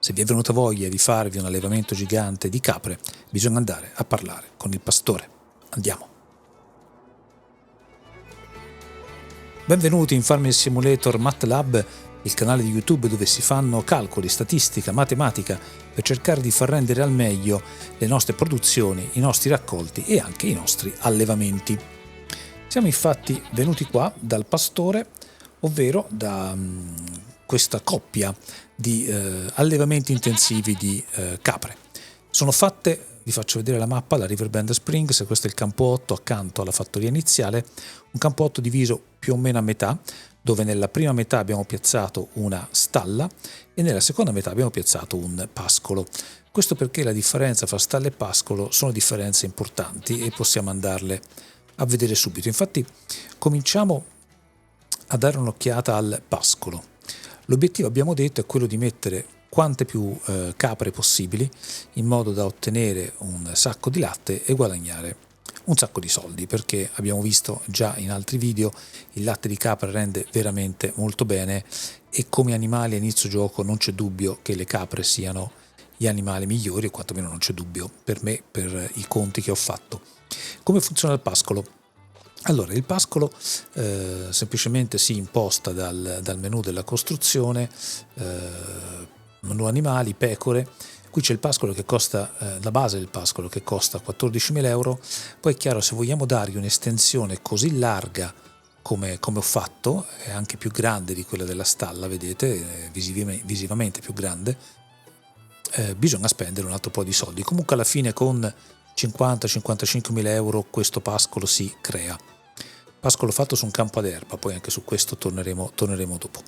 Se vi è venuta voglia di farvi un allevamento gigante di capre, bisogna andare a parlare con il pastore. Andiamo. Benvenuti in Farming Simulator MATLAB, il canale di YouTube dove si fanno calcoli, statistica, matematica per cercare di far rendere al meglio le nostre produzioni, i nostri raccolti e anche i nostri allevamenti. Siamo infatti venuti qua dal pastore, ovvero da questa coppia di allevamenti intensivi di capre. Sono fatte, vi faccio vedere la mappa, la Riverbend Springs, questo è il campo 8 accanto alla fattoria iniziale, un campo 8 diviso più o meno a metà, dove nella prima metà abbiamo piazzato una stalla e nella seconda metà abbiamo piazzato un pascolo. Questo perché la differenza fra stalla e pascolo sono differenze importanti e possiamo andarle a vedere subito. Infatti cominciamo a dare un'occhiata al pascolo. L'obiettivo, abbiamo detto, è quello di mettere quante più capre possibili in modo da ottenere un sacco di latte e guadagnare un sacco di soldi, perché abbiamo visto già in altri video il latte di capra rende veramente molto bene e come animali a inizio gioco non c'è dubbio che le capre siano gli animali migliori, o quantomeno non c'è dubbio per me, per i conti che ho fatto. Come funziona il pascolo? Allora, il pascolo semplicemente si imposta dal menu della costruzione, menu animali, pecore. Qui c'è il pascolo che costa, la base del pascolo che costa 14.000 euro. Poi è chiaro, se vogliamo dargli un'estensione così larga come ho fatto, è anche più grande di quella della stalla, vedete, è visivamente più grande, bisogna spendere un altro po' di soldi. Comunque alla fine con 50-55.000 euro questo pascolo si crea. Pascolo fatto su un campo ad erba, poi anche su questo torneremo dopo.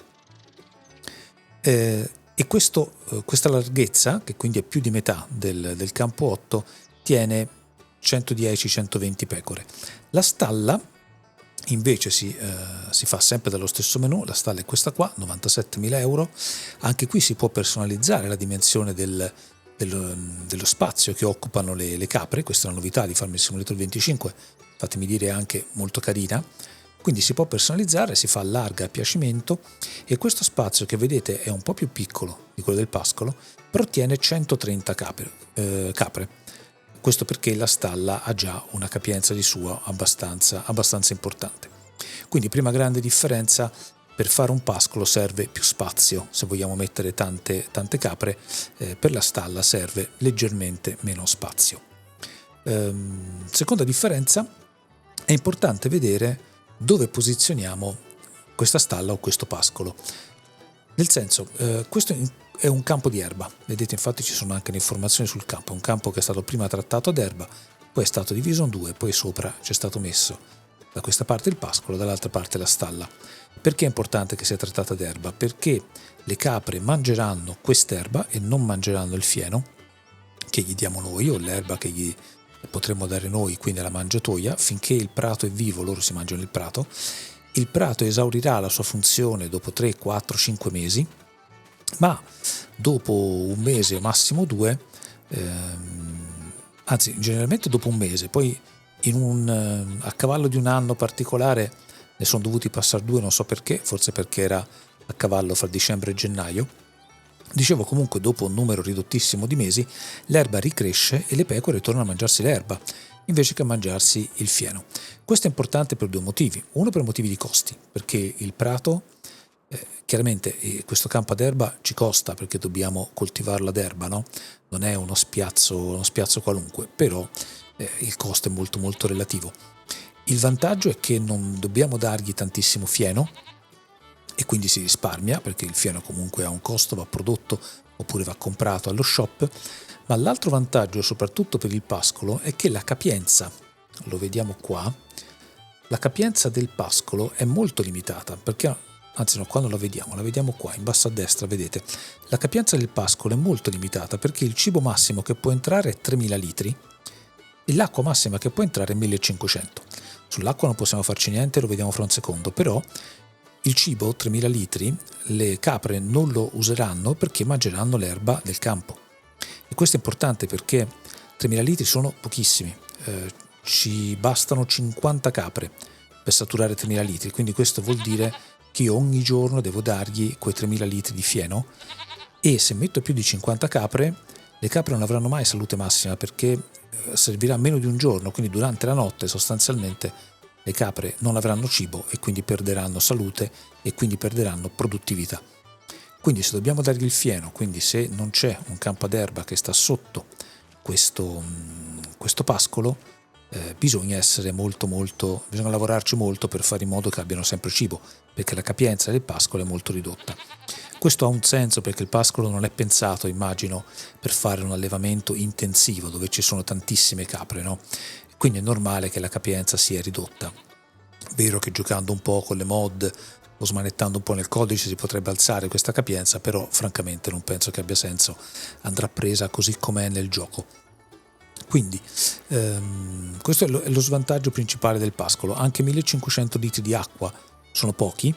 E questa larghezza, che quindi è più di metà del campo 8, tiene 110-120 pecore. La stalla invece si fa sempre dallo stesso menu. La stalla è questa qua, 97.000 euro. Anche qui si può personalizzare la dimensione dello spazio che occupano le capre. Questa è una novità di Farming Simulator 25, fatemi dire anche molto carina. Quindi si può personalizzare, si fa larga a piacimento e questo spazio che vedete è un po' più piccolo di quello del pascolo, però tiene 130 capre. Questo perché la stalla ha già una capienza di sua abbastanza importante. Quindi prima grande differenza: per fare un pascolo serve più spazio, se vogliamo mettere tante capre, per la stalla serve leggermente meno spazio. Seconda differenza: è importante vedere dove posizioniamo questa stalla o questo pascolo. Nel senso, questo è un campo di erba, vedete, infatti ci sono anche le informazioni sul campo, un campo che è stato prima trattato ad erba, poi è stato diviso in due, poi sopra c'è stato messo da questa parte il pascolo, dall'altra parte la stalla. Perché è importante che sia trattata ad erba? Perché le capre mangeranno quest'erba e non mangeranno il fieno che gli diamo noi o l'erba che gli potremmo dare noi qui nella mangiatoia. Finché il prato è vivo loro si mangiano il prato. Il prato esaurirà la sua funzione dopo 3, 4, 5 mesi, ma dopo un mese o massimo 2, anzi generalmente dopo un mese, poi a cavallo di un anno particolare ne sono dovuti passare 2, non so perché, forse perché era a cavallo fra dicembre e gennaio. Dicevo, comunque dopo un numero ridottissimo di mesi l'erba ricresce e le pecore tornano a mangiarsi l'erba invece che a mangiarsi il fieno. Questo è importante per due motivi. Uno, per motivi di costi, perché il prato, chiaramente questo campo ad erba ci costa perché dobbiamo coltivarlo ad erba, no? Non è uno spiazzo qualunque, però il costo è molto molto relativo. Il vantaggio è che non dobbiamo dargli tantissimo fieno e quindi si risparmia, perché il fieno comunque ha un costo, va prodotto oppure va comprato allo shop. Ma l'altro vantaggio, soprattutto per il pascolo, è che la capienza, lo vediamo qua, la capienza del pascolo è molto limitata, perché, anzi no, quando la vediamo qua in basso a destra, vedete, la capienza del pascolo è molto limitata perché il cibo massimo che può entrare è 3.000 litri e l'acqua massima che può entrare è 1.500. Sull'acqua non possiamo farci niente, lo vediamo fra un secondo, però il cibo, 3.000 litri, le capre non lo useranno perché mangeranno l'erba del campo. E questo è importante perché 3.000 litri sono pochissimi, ci bastano 50 capre per saturare 3.000 litri, quindi questo vuol dire che io ogni giorno devo dargli quei 3.000 litri di fieno e se metto più di 50 capre, le capre non avranno mai salute massima perché servirà meno di un giorno, quindi durante la notte sostanzialmente le capre non avranno cibo e quindi perderanno salute e quindi perderanno produttività. Quindi se dobbiamo dargli il fieno, quindi se non c'è un campo ad erba che sta sotto questo pascolo, bisogna lavorarci molto per fare in modo che abbiano sempre cibo, perché la capienza del pascolo è molto ridotta. Questo ha un senso perché il pascolo non è pensato, immagino, per fare un allevamento intensivo dove ci sono tantissime capre, no? Quindi è normale che la capienza sia ridotta. Vero che giocando un po' con le mod o smanettando un po' nel codice si potrebbe alzare questa capienza, però francamente non penso che abbia senso, andrà presa così com'è nel gioco. Quindi questo è lo svantaggio principale del pascolo. Anche 1500 litri di acqua sono pochi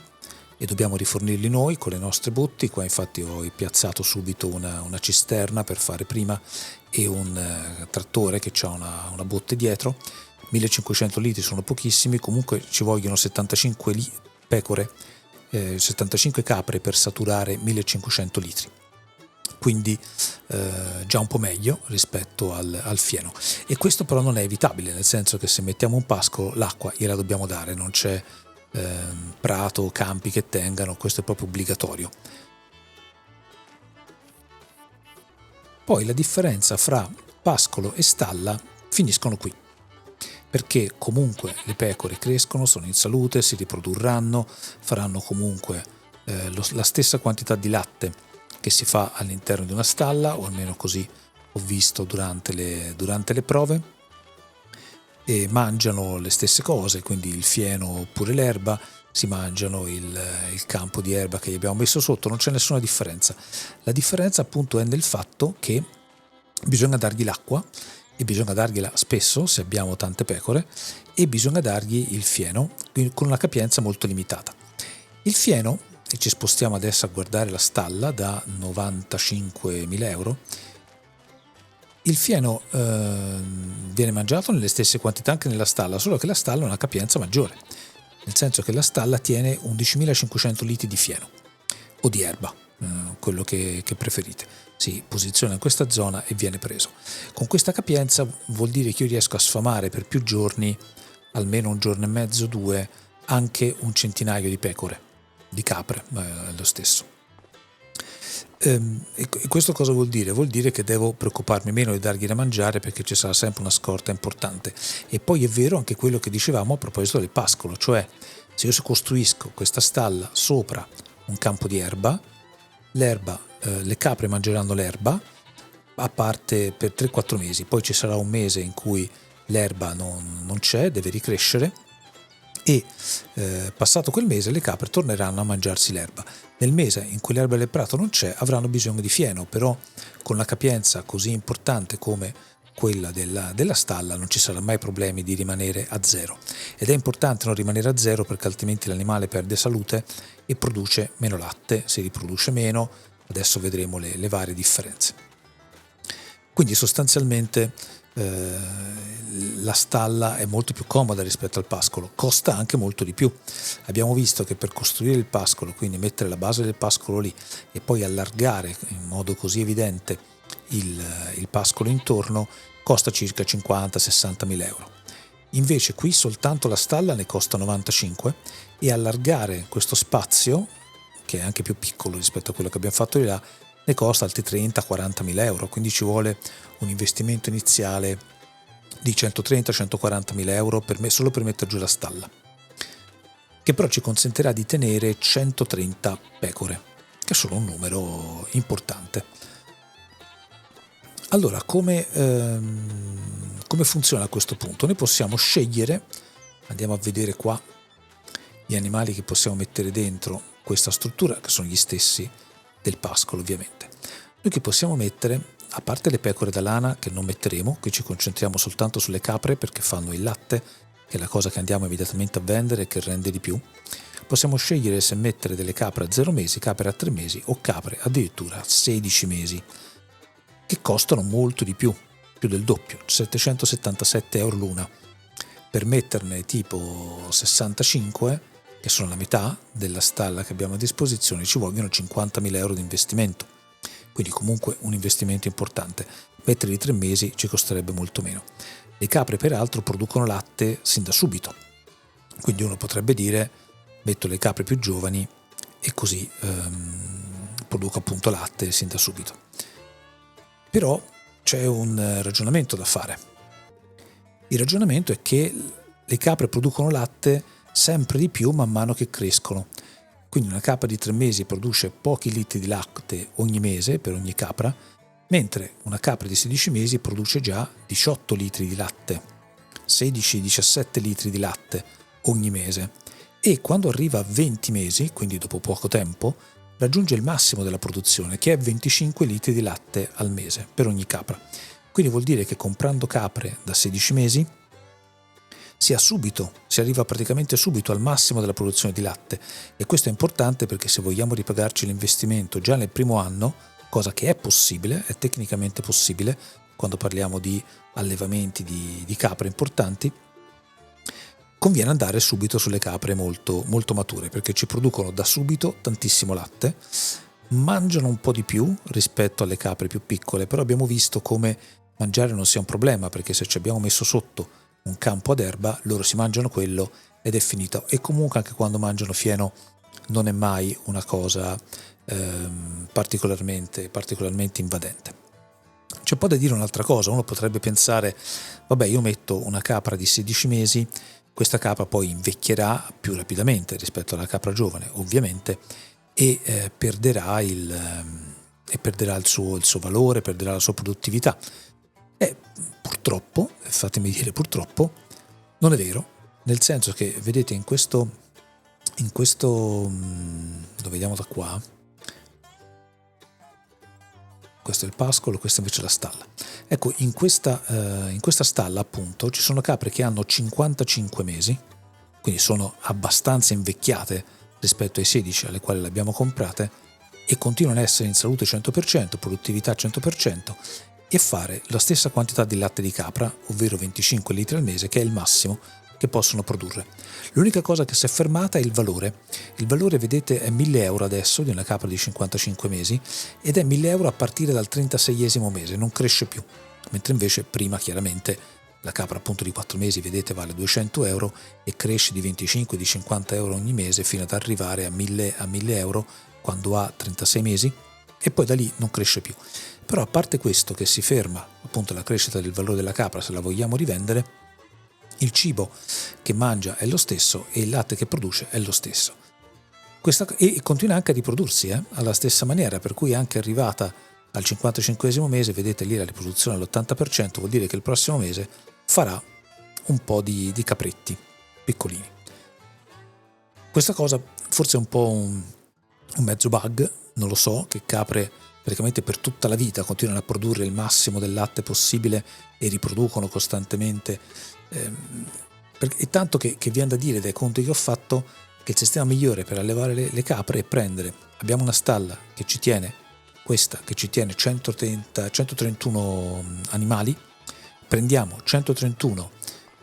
e dobbiamo rifornirli noi con le nostre botti. Qua infatti ho piazzato subito una cisterna per fare prima e un trattore che ha una botte dietro. 1500 litri sono pochissimi, comunque ci vogliono 75 pecore, 75 capre per saturare 1500 litri. Quindi già un po' meglio rispetto al fieno. E questo però non è evitabile, nel senso che se mettiamo un pascolo l'acqua gliela dobbiamo dare, non c'è prato o campi che tengano, questo è proprio obbligatorio. Poi la differenza fra pascolo e stalla finiscono qui, perché comunque le pecore crescono, sono in salute, si riprodurranno, faranno comunque la stessa quantità di latte che si fa all'interno di una stalla, o almeno così ho visto durante le prove, e mangiano le stesse cose, quindi il fieno oppure l'erba, si mangiano il campo di erba che gli abbiamo messo sotto, non c'è nessuna differenza. La differenza appunto è nel fatto che bisogna dargli l'acqua, e bisogna dargliela spesso se abbiamo tante pecore, e bisogna dargli il fieno con una capienza molto limitata. Il fieno, e ci spostiamo adesso a guardare la stalla da 95.000 euro, il fieno viene mangiato nelle stesse quantità anche nella stalla, solo che la stalla ha una capienza maggiore, nel senso che la stalla tiene 11.500 litri di fieno o di erba, quello che preferite. Si posiziona in questa zona e viene preso. Con questa capienza vuol dire che io riesco a sfamare per più giorni, almeno un giorno e mezzo, 2, anche un centinaio di pecore, di capre, è lo stesso. E questo cosa vuol dire? Vuol dire che devo preoccuparmi meno di dargli da mangiare perché ci sarà sempre una scorta importante. E poi è vero anche quello che dicevamo a proposito del pascolo, cioè se io costruisco questa stalla sopra un campo di erba, le capre mangeranno l'erba a parte per 3-4 mesi, poi ci sarà un mese in cui l'erba non c'è, deve ricrescere, e passato quel mese le capre torneranno a mangiarsi l'erba. Nel mese in cui l'erba del prato non c'è avranno bisogno di fieno, però con la capienza così importante come quella della stalla non ci saranno mai problemi di rimanere a zero, ed è importante non rimanere a zero perché altrimenti l'animale perde salute e produce meno latte, si riproduce meno. Adesso vedremo le varie differenze. Quindi sostanzialmente la stalla è molto più comoda rispetto al pascolo, costa anche molto di più. Abbiamo visto che per costruire il pascolo, quindi mettere la base del pascolo lì e poi allargare in modo così evidente il pascolo intorno, costa circa 50-60 mila euro. Invece qui soltanto la stalla ne costa 95 e allargare questo spazio, che è anche più piccolo rispetto a quello che abbiamo fatto di là, ne costa altri 30-40 mila euro, quindi ci vuole un investimento iniziale di 130-140 mila euro solo per mettere giù la stalla, che però ci consentirà di tenere 130 pecore, che sono un numero importante. Allora, come funziona a questo punto? Noi possiamo scegliere, andiamo a vedere qua gli animali che possiamo mettere dentro questa struttura, che sono gli stessi del pascolo ovviamente. Noi che possiamo mettere, a parte le pecore da lana che non metteremo, qui ci concentriamo soltanto sulle capre perché fanno il latte, che è la cosa che andiamo immediatamente a vendere e che rende di più. Possiamo scegliere se mettere delle capre a 0 mesi, capre a 3 mesi o capre addirittura a 16 mesi, che costano molto di più del doppio, 777 euro l'una. Per metterne tipo 65, che sono la metà della stalla che abbiamo a disposizione, ci vogliono 50.000 euro di investimento. quindi comunque un investimento importante. Metterli 3 mesi ci costerebbe molto meno. Le capre peraltro producono latte sin da subito, quindi uno potrebbe dire metto le capre più giovani e così produco appunto latte sin da subito. Però c'è un ragionamento da fare. Il ragionamento è che le capre producono latte sempre di più man mano che crescono. Quindi una capra di 3 mesi produce pochi litri di latte ogni mese per ogni capra, mentre una capra di 16 mesi produce già 18 litri di latte, 16-17 litri di latte ogni mese. E quando arriva a 20 mesi, quindi dopo poco tempo, raggiunge il massimo della produzione, che è 25 litri di latte al mese per ogni capra. Quindi vuol dire che comprando capre da 16 mesi si arriva praticamente subito al massimo della produzione di latte, e questo è importante perché se vogliamo ripagarci l'investimento già nel primo anno, cosa che è possibile, è tecnicamente possibile quando parliamo di allevamenti di capre importanti, conviene andare subito sulle capre molto, molto mature, perché ci producono da subito tantissimo latte, mangiano un po' di più rispetto alle capre più piccole, però abbiamo visto come mangiare non sia un problema, perché se ci abbiamo messo sotto un campo ad erba, loro si mangiano quello ed è finito. E comunque anche quando mangiano fieno non è mai una cosa particolarmente invadente. C'è poi da dire un'altra cosa, uno potrebbe pensare, vabbè, io metto una capra di 16 mesi, questa capra poi invecchierà più rapidamente rispetto alla capra giovane, ovviamente, e perderà il suo valore, perderà la sua produttività. E purtroppo, fatemi dire purtroppo, non è vero, nel senso che, vedete, in questo lo vediamo da qua, questo è il pascolo, questa invece è la stalla. Ecco, in questa stalla appunto ci sono capre che hanno 55 mesi, quindi sono abbastanza invecchiate rispetto ai 16 alle quali le abbiamo comprate, e continuano ad essere in salute 100%, produttività 100%, e fare la stessa quantità di latte di capra, ovvero 25 litri al mese, che è il massimo che possono produrre. L'unica cosa che si è fermata è il valore. Il valore, vedete, è 1.000 euro adesso di una capra di 55 mesi, ed è 1.000 euro a partire dal 36esimo mese, non cresce più, mentre invece prima chiaramente la capra appunto di 4 mesi, vedete, vale 200 euro e cresce di 25, di 50 euro ogni mese fino ad arrivare a 1.000 euro quando ha 36 mesi, e poi da lì non cresce più. Però a parte questo, che si ferma appunto la crescita del valore della capra se la vogliamo rivendere, il cibo che mangia è lo stesso e il latte che produce è lo stesso. E continua anche a riprodursi alla stessa maniera, per cui anche arrivata al 55esimo mese, vedete lì la riproduzione all'80%, vuol dire che il prossimo mese farà un po' di capretti piccolini. Questa cosa forse è un po' un mezzo bug, non lo so, che capre praticamente per tutta la vita continuano a produrre il massimo del latte possibile e riproducono costantemente, e tanto che viene da dire, dai conti che ho fatto, che il sistema migliore per allevare le capre è prendere, abbiamo una stalla che ci tiene, questa che ci tiene 131 animali, prendiamo 131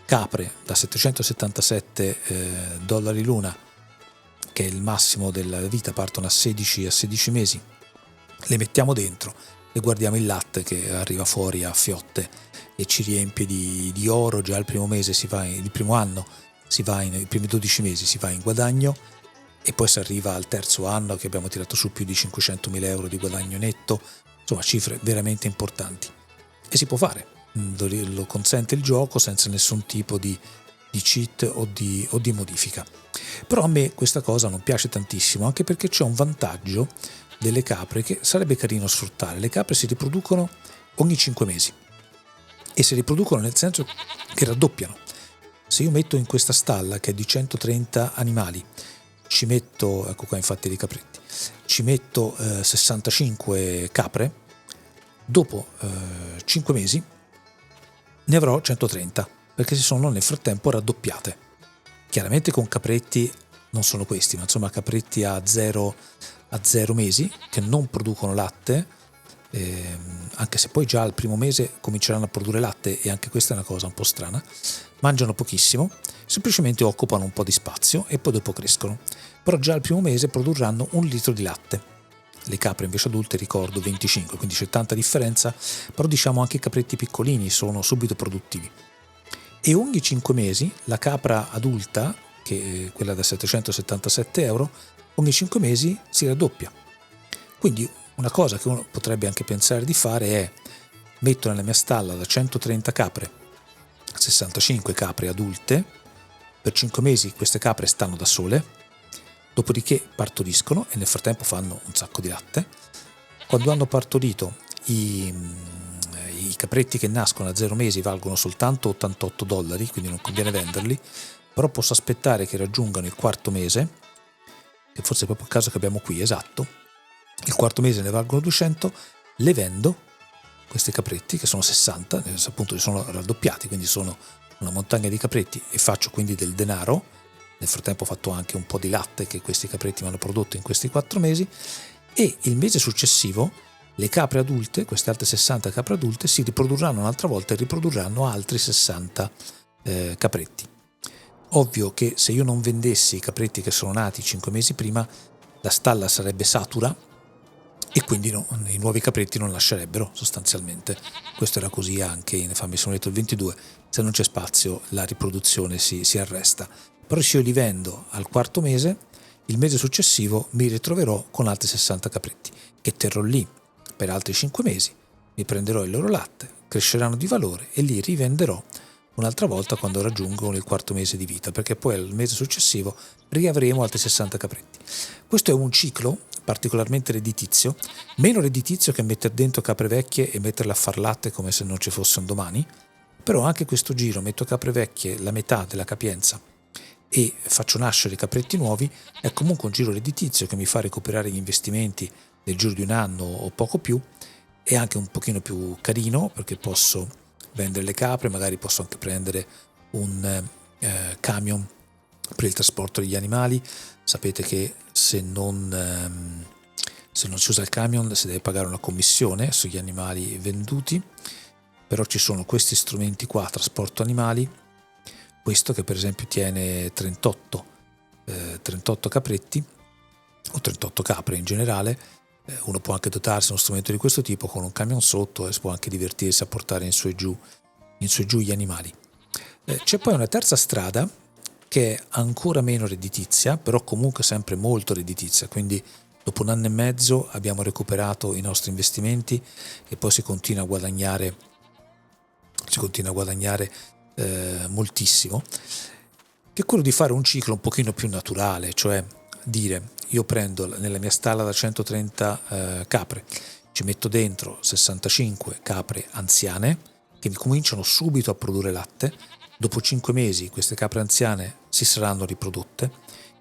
capre da $777 l'una, che è il massimo della vita, partono a 16 mesi, le mettiamo dentro e guardiamo il latte che arriva fuori a fiotte e ci riempie di oro. Già il primo mese il primo anno i primi 12 mesi si va in guadagno, e poi si arriva al terzo anno che abbiamo tirato su più di 500.000 euro di guadagno netto, insomma cifre veramente importanti. E si può fare, lo consente il gioco senza nessun tipo di cheat o di modifica. Però a me questa cosa non piace tantissimo, anche perché c'è un vantaggio delle capre che sarebbe carino sfruttare. Le capre si riproducono ogni 5 mesi e si riproducono nel senso che raddoppiano. Se io metto in questa stalla che è di 130 animali, ci metto, ecco qua infatti dei capretti, ci metto 65 capre, dopo 5 mesi ne avrò 130, perché si sono nel frattempo raddoppiate. Chiaramente con capretti non sono questi, ma insomma capretti a 0 mesi che non producono latte, anche se poi già al primo mese cominceranno a produrre latte, e anche questa è una cosa un po' strana. Mangiano pochissimo, semplicemente occupano un po' di spazio e poi dopo crescono, però già al primo mese produrranno 1 litro di latte. le capre invece adulte ricordo 25, quindi c'è tanta differenza, però diciamo anche i capretti piccolini sono subito produttivi. E ogni 5 mesi la capra adulta, che è quella da 777 euro, ogni 5 mesi si raddoppia. Quindi una cosa che uno potrebbe anche pensare di fare è: metto nella mia stalla da 130 capre 65 capre adulte, per 5 mesi queste capre stanno da sole, dopodiché partoriscono e nel frattempo fanno un sacco di latte. Quando hanno partorito i capretti che nascono a 0 mesi valgono soltanto $88, quindi non conviene venderli, però posso aspettare che raggiungano il quarto mese, che forse è proprio il caso che abbiamo qui, esatto, il quarto mese ne valgono 200, le vendo questi capretti che sono 60, appunto sono raddoppiati, quindi sono una montagna di capretti e faccio quindi del denaro. Nel frattempo ho fatto anche un po' di latte che questi capretti mi hanno prodotto in questi 4 mesi, e il mese successivo le capre adulte, queste altre 60 capre adulte, si riprodurranno un'altra volta e riprodurranno altri 60 capretti. Ovvio che se io non vendessi i capretti che sono nati 5 mesi prima, la stalla sarebbe satura e quindi i nuovi capretti non lascerebbero sostanzialmente. Questo era così anche in Farming Simulator 22, se non c'è spazio la riproduzione si arresta. Però se io li vendo al quarto mese, il mese successivo mi ritroverò con altri 60 capretti che terrò lì per altri 5 mesi, mi prenderò il loro latte, cresceranno di valore e li rivenderò un'altra volta quando raggiungono il quarto mese di vita, perché poi al mese successivo riavremo altri 60 capretti. Questo è un ciclo particolarmente redditizio, meno redditizio che mettere dentro capre vecchie e metterle a far latte come se non ci fosse un domani, però anche questo giro metto capre vecchie la metà della capienza e faccio nascere i capretti nuovi, è comunque un giro redditizio che mi fa recuperare gli investimenti nel giro di un anno o poco più, è anche un pochino più carino perché posso vendere le capre, magari posso anche prendere un camion per il trasporto degli animali. Sapete che se non si usa il camion si deve pagare una commissione sugli animali venduti, però ci sono questi strumenti qua, trasporto animali, questo che per esempio tiene 38 capretti o 38 capre in generale. Uno può anche dotarsi di uno strumento di questo tipo con un camion sotto e si può anche divertirsi a portare in su e giù gli animali. C'è poi una terza strada che è ancora meno redditizia, però comunque sempre molto redditizia, quindi dopo un anno e mezzo abbiamo recuperato i nostri investimenti e poi si continua a guadagnare moltissimo, che è quello di fare un ciclo un pochino più naturale, cioè dire: io prendo nella mia stalla da 130 capre, ci metto dentro 65 capre anziane che mi cominciano subito a produrre latte. Dopo 5 mesi queste capre anziane si saranno riprodotte.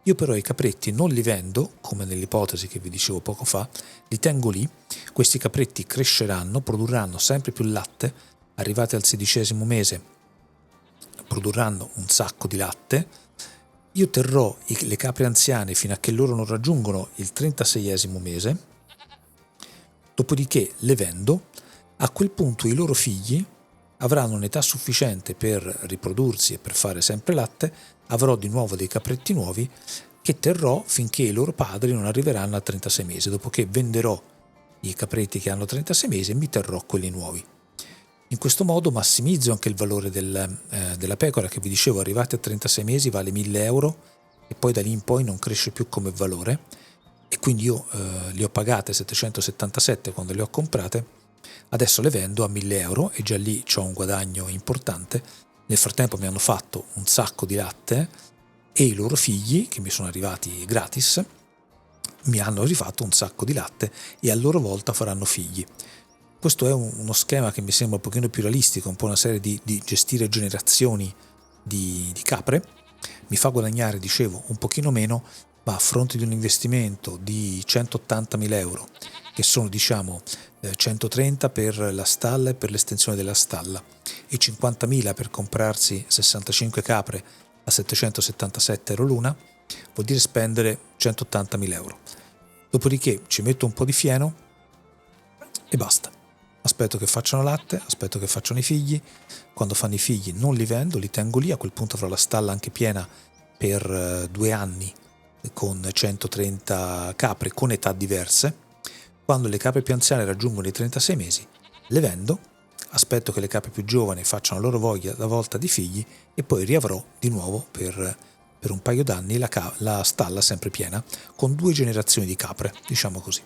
Io però i capretti non li vendo, come nell'ipotesi che vi dicevo poco fa, li tengo lì, questi capretti cresceranno, produrranno sempre più latte, arrivati al 16° mese produrranno un sacco di latte. Io terrò le capre anziane fino a che loro non raggiungono il 36° mese, dopodiché le vendo. A quel punto i loro figli avranno un'età sufficiente per riprodursi e per fare sempre latte, avrò di nuovo dei capretti nuovi che terrò finché i loro padri non arriveranno a 36 mesi, dopodiché venderò i capretti che hanno 36 mesi e mi terrò quelli nuovi. In questo modo massimizzo anche il valore della pecora, che vi dicevo arrivati a 36 mesi vale 1.000 euro e poi da lì in poi non cresce più come valore, e quindi io le ho pagate 777 quando le ho comprate, adesso le vendo a 1.000 euro e già lì ho un guadagno importante. Nel frattempo mi hanno fatto un sacco di latte e i loro figli, che mi sono arrivati gratis, mi hanno rifatto un sacco di latte e a loro volta faranno figli. Questo è uno schema che mi sembra un pochino più realistico, un po' una serie di gestire generazioni di capre. Mi fa guadagnare, dicevo, un pochino meno, ma a fronte di un investimento di 180.000 euro, che sono 130 per la stalla e per l'estensione della stalla, e 50.000 per comprarsi 65 capre a 777 euro l'una, vuol dire spendere 180.000 euro. Dopodiché ci metto un po' di fieno e basta. Aspetto che facciano latte, aspetto che facciano i figli. Quando fanno i figli non li vendo, li tengo lì. A quel punto avrò la stalla anche piena per 2 anni con 130 capre con età diverse. Quando le capre più anziane raggiungono i 36 mesi, le vendo, aspetto che le capre più giovani facciano a loro volta di figli e poi riavrò di nuovo per un paio d'anni la stalla sempre piena, con 2 generazioni di capre, diciamo così.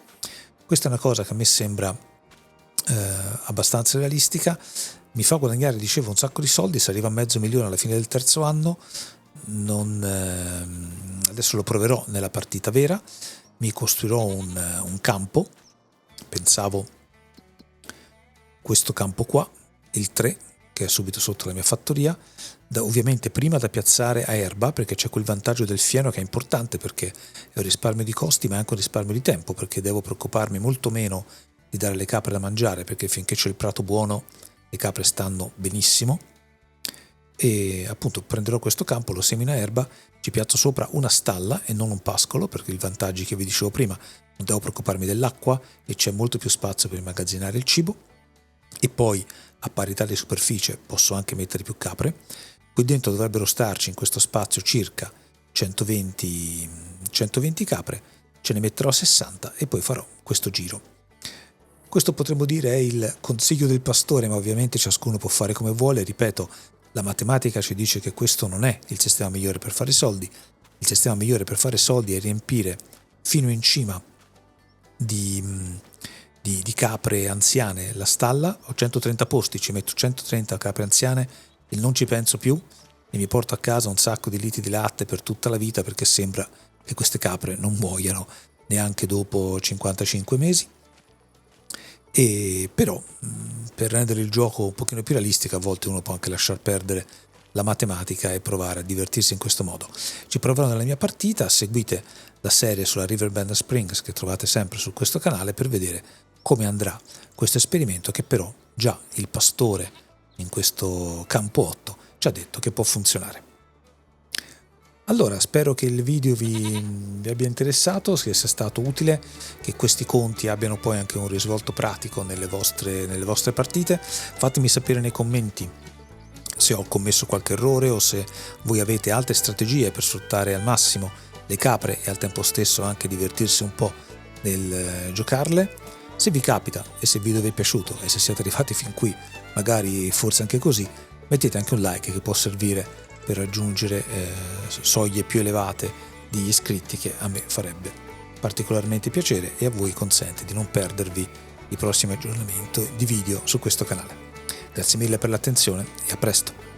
Questa è una cosa che a me sembra abbastanza realistica, mi fa guadagnare, dicevo, un sacco di soldi. Se arriva a $500,000 alla fine del terzo anno, adesso lo proverò nella partita vera, mi costruirò un campo, pensavo questo campo qua, il 3, che è subito sotto la mia fattoria, ovviamente prima da piazzare a erba, perché c'è quel vantaggio del fieno che è importante, perché è un risparmio di costi ma è anche un risparmio di tempo, perché devo preoccuparmi molto meno di dare alle capre da mangiare, perché finché c'è il prato buono le capre stanno benissimo. E appunto prenderò questo campo, lo semino a erba, ci piazzo sopra una stalla e non un pascolo, perché i vantaggi che vi dicevo prima, non devo preoccuparmi dell'acqua e c'è molto più spazio per immagazzinare il cibo. E poi a parità di superficie posso anche mettere più capre. Qui dentro dovrebbero starci in questo spazio circa 120 capre, ce ne metterò 60 e poi farò questo giro. Questo potremmo dire è il consiglio del pastore, ma ovviamente ciascuno può fare come vuole. Ripeto, la matematica ci dice che questo non è il sistema migliore per fare soldi. Il sistema migliore per fare soldi è riempire fino in cima di capre anziane la stalla. Ho 130 posti, ci metto 130 capre anziane e non ci penso più e mi porto a casa un sacco di litri di latte per tutta la vita, perché sembra che queste capre non muoiano neanche dopo 55 mesi. E però per rendere il gioco un pochino più realistico, a volte uno può anche lasciar perdere la matematica e provare a divertirsi in questo modo. Ci proverò nella mia partita. Seguite la serie sulla Riverbend Springs che trovate sempre su questo canale per vedere come andrà questo esperimento, che però già il pastore in questo campo 8 ci ha detto che può funzionare. Allora, spero che il video vi abbia interessato, che sia stato utile, che questi conti abbiano poi anche un risvolto pratico nelle vostre partite. Fatemi sapere nei commenti se ho commesso qualche errore o se voi avete altre strategie per sfruttare al massimo le capre e al tempo stesso anche divertirsi un po' nel giocarle. Se vi capita e se il video vi è piaciuto e se siete arrivati fin qui, magari forse anche così, mettete anche un like che può servire per raggiungere soglie più elevate di iscritti, che a me farebbe particolarmente piacere e a voi consente di non perdervi i prossimi aggiornamenti di video su questo canale. Grazie mille per l'attenzione e a presto!